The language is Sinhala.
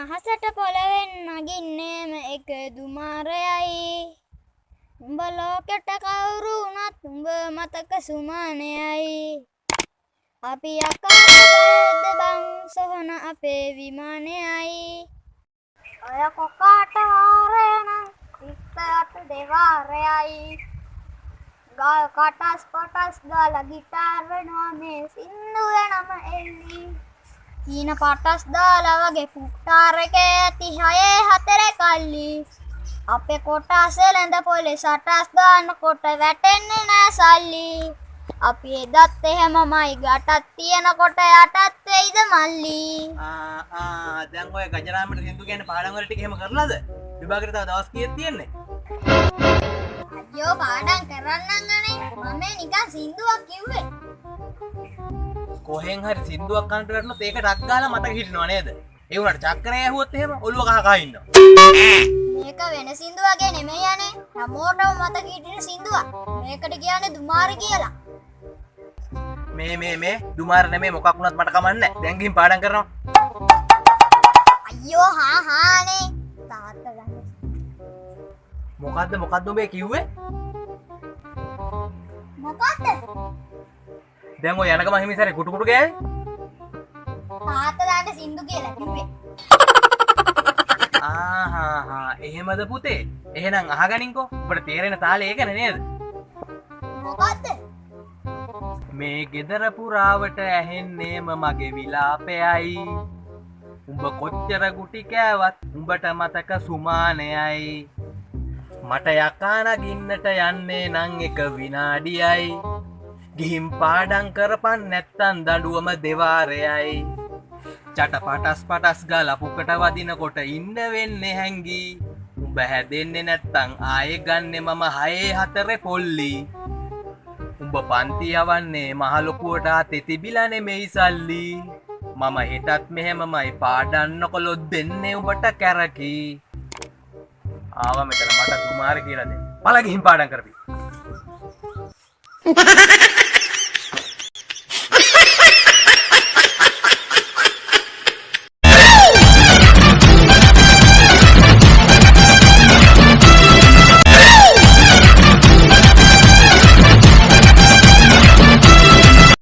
අහසට පොළවෙන් නගින්නේම එක දුමාරයයි උඹ ලෝකෙට කවුරු වුණත් උඹ මතක සුමානයයි අපි අකාලෙද බං සොහන අපේ විමානයයි ඔය කොකාට ආරයනම් ඉස්සයට දෙවාරයයි ගල් කටස් පටස් ගාලා ගිටාර් වෙනවා මේ සින්දුවේ නම එල්ලි ඊන පටස් දාලා වගේ පුට්ටාර එක ඇති 6 4 කල්ලි අපේ කොටස් එළඳ පොලේ සටස් දානකොට වැටෙන්නේ නෑ සල්ලි අපි එදත් එහෙමමයි ගටත් තියනකොට යටත් වෙයිද මල්ලි දැන් ඔය ගජරාමට සින්දු කියන්නේ පාඩම් වල ටික එහෙම කරලාද විභාගෙට තව දවස් කීයක් තියෙන්නේ අයියෝ පාඩම් කරන්නම් අනේ මම නිකන් සින්දුවක් කිව්වේ කොහෙන් හරි සින්දුවක් කනට වැටුණොත් ඒක ටක් ගාලා මතක හිටිනවා නේද ඒ උනාට චක්‍රය ඇහුවොත් එහෙම ඔළුව කහ කහ ඉන්නවා මේක වෙන සින්දුවගේ නෙමෙයි අනේ හැමෝටම මතක හිටින සින්දුවක් මේකට කියන්නේ දුමාරි කියලා මේ දුමාර නෙමෙයි මොකක් වුණත් මට කමන්නේ දැන් ගිහින් පාඩම් කරනවා අයියෝ හානේ තාත්තා ගන්න මොකද්ද ඔබේ කිව්වේ මොකද්ද දැන් ඔය යන ගම හිමිසරේ කුටු කුටු ගෑවේ තාත්තා දාන්න සින්දු කියලා කිව්වේ එහෙමද පුතේ එහෙනම් අහගනින්කෝ ඔබට තේරෙන තාලේ ඒකනේ නේද මොකද්ද මේ ගෙදර පුරාවට ඇහෙන්නේම මගේ විලාපයයි උඹ කොච්චර ගුටි කෑවත් උඹට මතක සුමානයයි මට යකා නගින්නට යන්නේ නම් 1 විනාඩියයි ගිහින් පාඩම් කරපන් නැත්තම් දඬුවම දෙවාරයයි චටපටස් පටස් ගාලා පුකට වදිනකොට ඉන්න වෙන්නේ හැංගී උඹ හැදෙන්නේ නැත්තම් ආයෙ ගන්නෙ මම 6 4 පොල්ලි උඹ පන්ති යවන්නේ මහ ලොකුවට ආතේ තිබිලා නෙමෙයි සල්ලි මම හෙටත් මෙහෙමමයි පාඩම් නොකළොත් දෙන්නේ උඹට කැරකි ආවා මෙතන මට දුමාර කියලා දෙන්න පළ ගිහින් පාඩම් කරපි